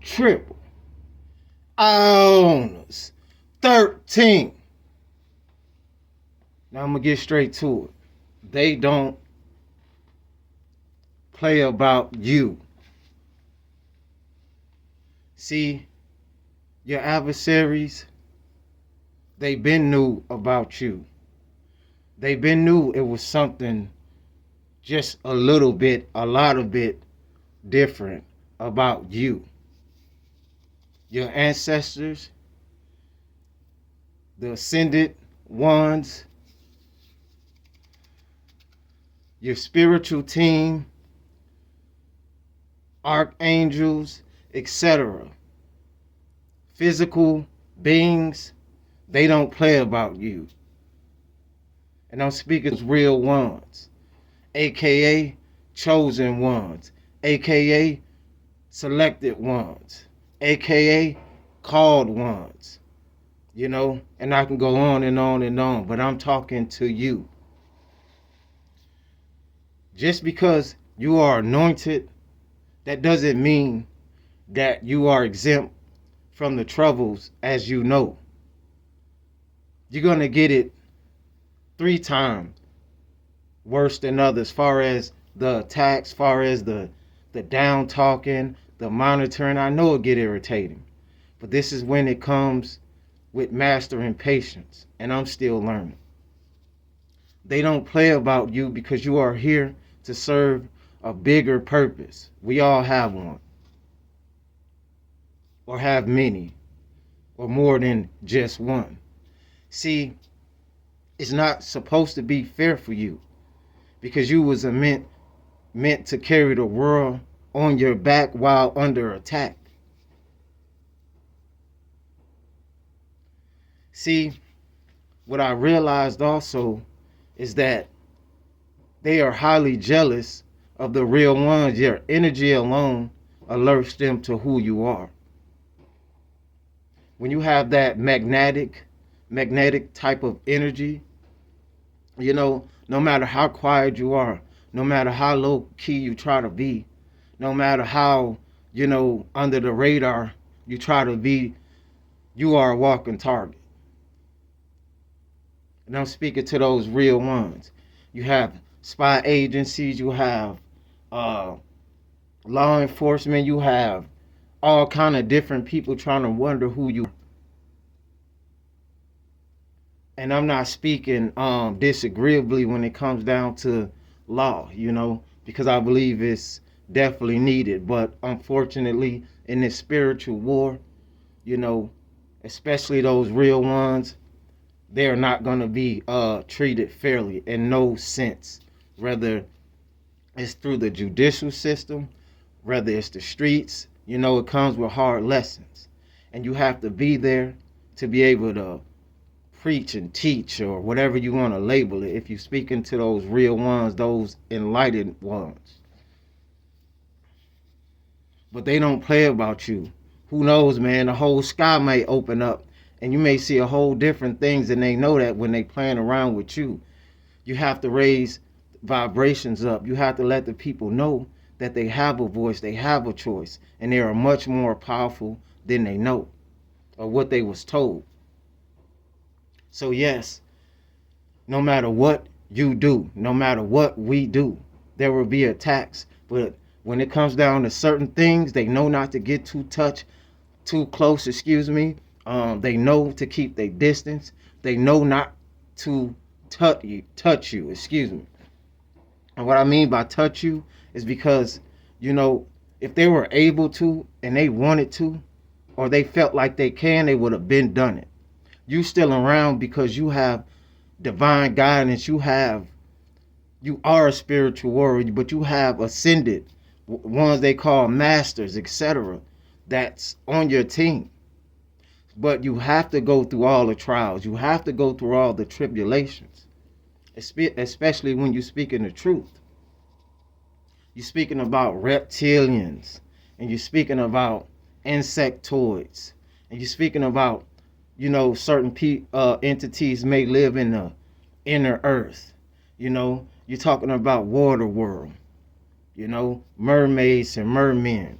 triple, owners, 13. Now I'm going to get straight to it. They don't play about you. See, your adversaries, they been knew about you. They been knew it was something just a little bit, a lot of bit different about you. Your ancestors, the ascended ones, your spiritual team, archangels, etc. Physical beings, they don't play about you. And I'm speaking of real ones, aka chosen ones, aka selected ones, aka called ones. You know, and I can go on and on and on, but I'm talking to you. Just because you are anointed, that doesn't mean that you are exempt from the troubles, as you know. You're going to get it 3 times worse than others, as far as the attacks, as far as the down talking, the monitoring. I know it get irritating, but this is when it comes with mastering patience, and I'm still learning. They don't play about you because you are here to serve a bigger purpose. We all have one, or have many, or more than just one. See, it's not supposed to be fair for you because you was meant to carry the world on your back while under attack. See, what I realized also is that they are highly jealous of the real ones. Your energy alone alerts them to who you are. When you have that magnetic type of energy, you know, no matter how quiet you are, no matter how low key you try to be, no matter how, you know, under the radar you try to be, you are a walking target. And I'm speaking to those real ones. You have spy agencies, you have law enforcement, you have all kind of different people trying to wonder who you are. And I'm not speaking disagreeably when it comes down to law, you know, because I believe it's definitely needed. But unfortunately, in this spiritual war, you know, especially those real ones, they're not going to be treated fairly in no sense. Whether it's through the judicial system, whether it's the streets, you know, it comes with hard lessons. And you have to be there to be able to preach and teach, or whatever you want to label it, if you're speaking to those real ones, those enlightened ones. But they don't play about you. Who knows, man? The whole sky may open up and you may see a whole different things, and they know that when they playing around with you. You have to raise vibrations up. You have to let the people know that they have a voice, they have a choice, and they are much more powerful than they know or what they was told. So yes, no matter what you do, no matter what we do, there will be attacks. But when it comes down to certain things, they know not to get too close, they know to keep their distance. They know not to touch you, And what I mean by touch you is because, you know, if they were able to and they wanted to, or they felt like they can, they would have been done it. You still around because you have divine guidance. You are a spiritual warrior, but you have ascended ones they call masters, etc. That's on your team. But you have to go through all the trials. You have to go through all the tribulations, especially when you're speaking the truth. You're speaking about reptilians, and you're speaking about insectoids, and you're speaking about, you know, certain entities may live in the inner earth. You know, you're talking about water world, you know, mermaids and mermen.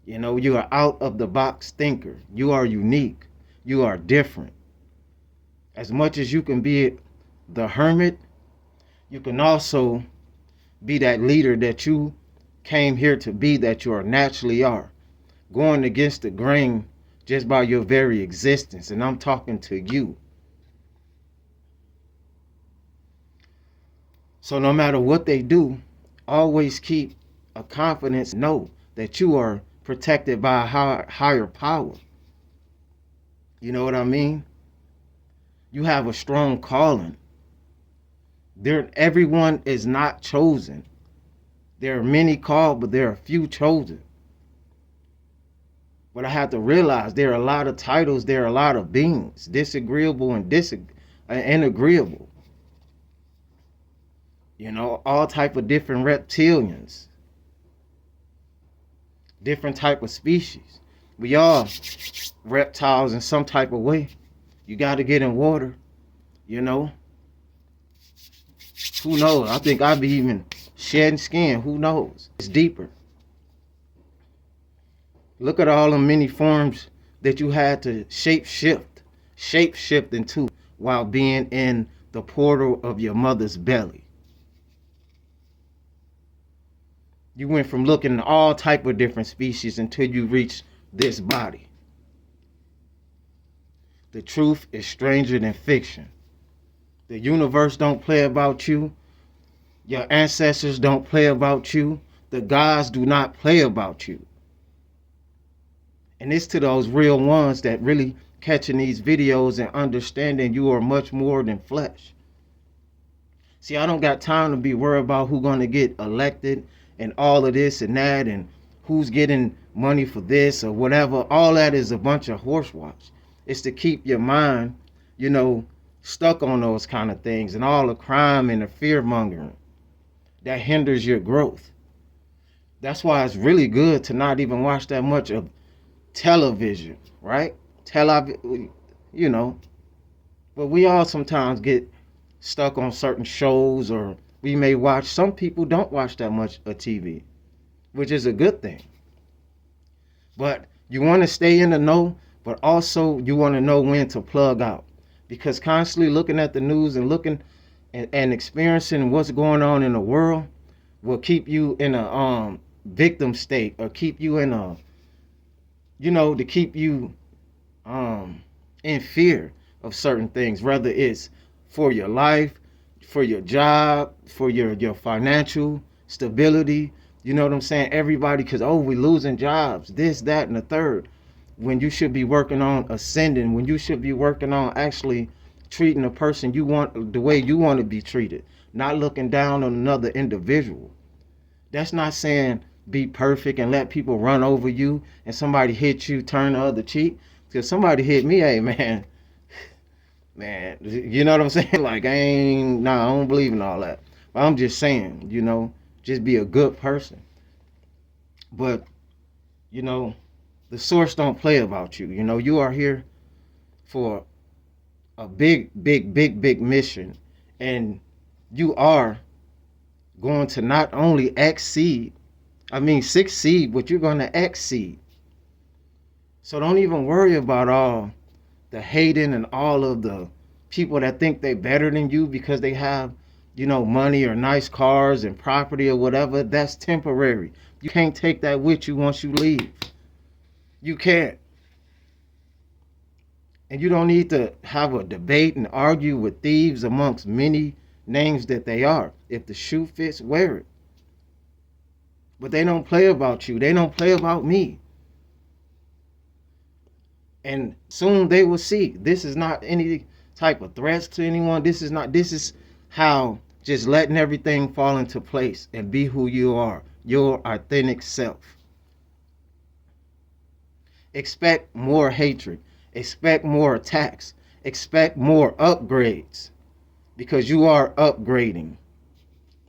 You know, you are out of the box thinker. You are unique. You are different. As much as you can be the hermit, you can also be that leader that you came here to be, that you are naturally are, going against the grain just by your very existence. And I'm talking to you. So no matter what they do, always keep a confidence. Know that you are protected by a higher power. You know what I mean? You have a strong calling. Everyone is not chosen. There are many called, but there are few chosen. But I have to realize there are a lot of titles, there are a lot of beings, disagreeable and agreeable. You know, all type of different reptilians, different type of species. We are reptiles in some type of way. You got to get in water, you know. Who knows? I think I'd be even shedding skin. Who knows? It's deeper. Look at all the many forms that you had to shape shift into while being in the portal of your mother's belly. You went from looking at all type of different species until you reached this body. The truth is stranger than fiction. The universe don't play about you. Your ancestors don't play about you. The gods do not play about you. And it's to those real ones that really catching these videos and understanding you are much more than flesh. See, I don't got time to be worried about who's going to get elected and all of this and that and who's getting money for this or whatever. All that is a bunch of horsewash. It's to keep your mind, you know, stuck on those kind of things and all the crime and the fear mongering that hinders your growth. That's why it's really good to not even watch that much of television, right? You know, but we all sometimes get stuck on certain shows, or we may watch. Some people don't watch that much of TV, which is a good thing. But you want to stay in the know, but also you want to know when to plug out, because constantly looking at the news and looking and experiencing what's going on in the world will keep you in a victim state, or keep you in a, you know, to keep you in fear of certain things, whether it's for your life, for your job, for your financial stability. You know what I'm saying? Everybody, because, oh, we losing jobs, this, that, and the third. When you should be working on ascending, when you should be working on actually treating a person you want the way you want to be treated, not looking down on another individual. That's not saying be perfect and let people run over you and somebody hit you, turn the other cheek. Because somebody hit me, hey, man, you know what I'm saying? Like, I don't believe in all that. But I'm just saying, you know, just be a good person. But, you know, the source don't play about you. You know, you are here for a big mission. And you are going to not only succeed, but you're going to exceed. So don't even worry about all the hating and all of the people that think they're better than you because they have, you know, money or nice cars and property or whatever. That's temporary. You can't take that with you once you leave. You can't. And you don't need to have a debate and argue with thieves amongst many names that they are. If the shoe fits, wear it. But they don't play about you. They don't play about me. And soon they will see. This is not any type of threats to anyone. This is how just letting everything fall into place and be who you are, your authentic self. Expect more hatred. Expect more attacks. Expect more upgrades. Because you are upgrading.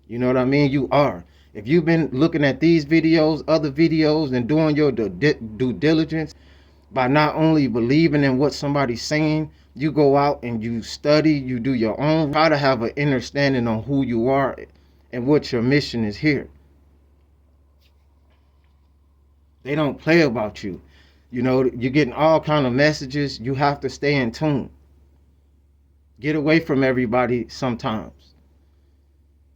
You know what I mean? You are. If you've been looking at these videos, other videos, and doing your due diligence, by not only believing in what somebody's saying, you go out and you study, you do your own, try to have an understanding on who you are and what your mission is here. They don't play about you. You know, you're getting all kind of messages. You have to stay in tune. Get away from everybody sometimes.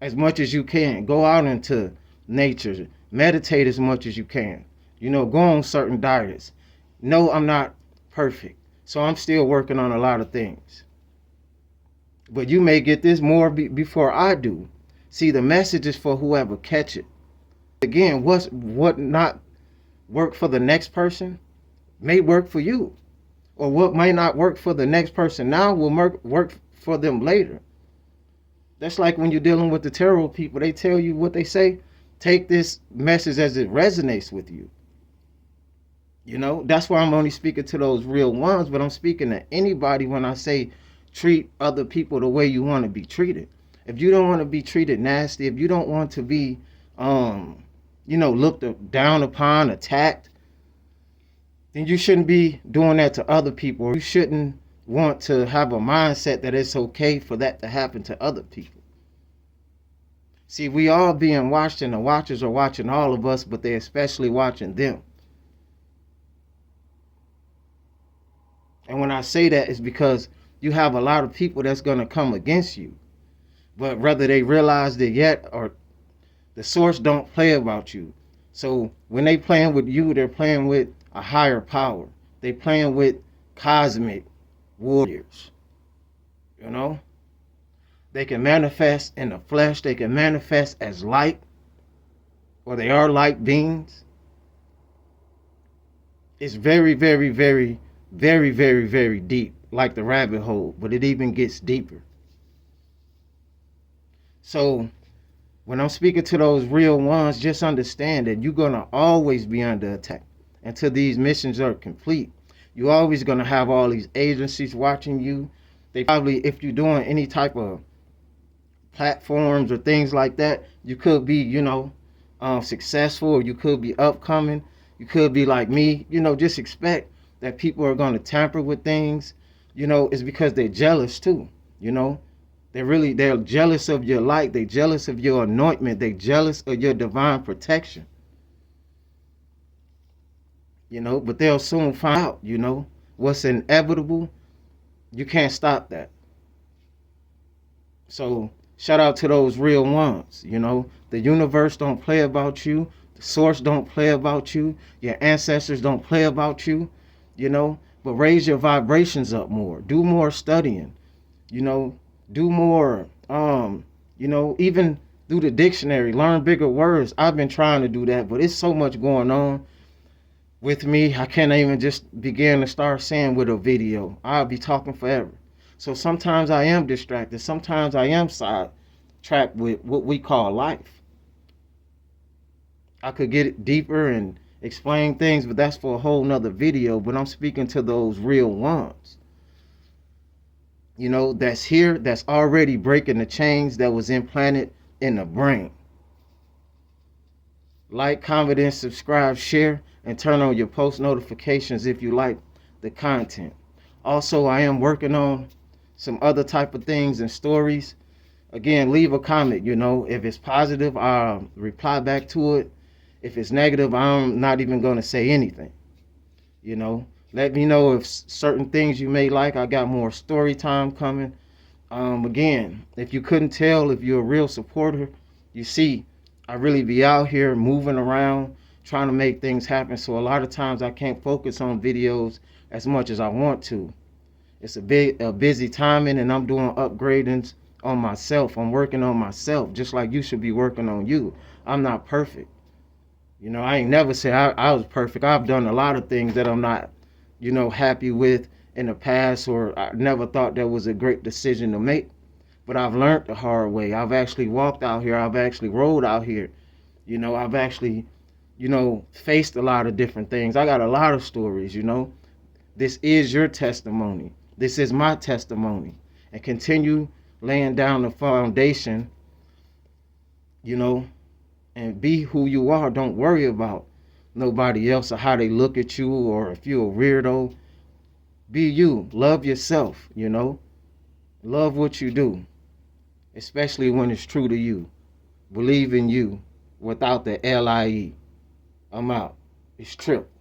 As much as you can. Go out into nature. Meditate as much as you can. You know, go on certain diets. No, I'm not perfect. So I'm still working on a lot of things. But you may get this more before I do. See, the message is for whoever catch it. Again, what not work for the next person may work for you. Or what might not work for the next person now will work for them later. That's like when you're dealing with the tarot people. They tell you what they say. Take this message as it resonates with you. You know, that's why I'm only speaking to those real ones, but I'm speaking to anybody when I say treat other people the way you want to be treated. If you don't want to be treated nasty, if you don't want to be, looked down upon, attacked, then you shouldn't be doing that to other people. You shouldn't want to have a mindset that it's okay for that to happen to other people. See, we all being watched, and the watchers are watching all of us, but they're especially watching them. And when I say that, it's because you have a lot of people that's going to come against you. But whether they realize it yet or the source don't play about you. So when they playing with you, they're playing with a higher power. They playing with cosmic warriors. You know? They can manifest in the flesh. They can manifest as light. Or they are light beings. It's very, very, very, very, very, very deep. Like the rabbit hole. But it even gets deeper. So when I'm speaking to those real ones, just understand that you're going to always be under attack until these missions are complete. You're always going to have all these agencies watching you. They probably, if you're doing any type of platforms or things like that, you could be, successful, or you could be upcoming. You could be like me. Just expect that people are going to tamper with things. It's because they're jealous too. They're jealous of your light. They're jealous of your anointment. They're jealous of your divine protection. But they'll soon find out, what's inevitable. You can't stop that. So shout out to those real ones. The universe don't play about you. The source don't play about you. Your ancestors don't play about you, but raise your vibrations up more. Do more studying, do more, even do the dictionary, learn bigger words. I've been trying to do that, but it's so much going on with me. I can't even just begin to start saying with a video. I'll be talking forever. So sometimes I am distracted. Sometimes I am sidetracked with what we call life. I could get it deeper and explain things, but that's for a whole nother video. But I'm speaking to those real ones. That's here, that's already breaking the chains that was implanted in the brain. Like, comment, and subscribe, share, and turn on your post notifications if you like the content. Also, I am working on some other type of things and stories. Again, leave a comment, if it's positive, I'll reply back to it. If it's negative, I'm not even going to say anything. Let me know if certain things you may like. I got more story time coming. Again, if you couldn't tell, if you're a real supporter, you see, I really be out here moving around, trying to make things happen. So a lot of times I can't focus on videos as much as I want to. It's a busy timing, and I'm doing upgradings on myself. I'm working on myself, just like you should be working on you. I'm not perfect. I ain't never say I was perfect. I've done a lot of things that I'm not happy with in the past, or I never thought that was a great decision to make. But I've learned the hard way. I've actually walked out here. I've actually rode out here. I've actually, faced a lot of different things. I got a lot of stories, This is your testimony. This is my testimony. And continue laying down the foundation, and be who you are. Don't worry about nobody else or how they look at you, or if you're a weirdo. Be you. Love yourself, Love what you do, especially when it's true to you. Believe in you without the LIE. I'm out. It's tripped.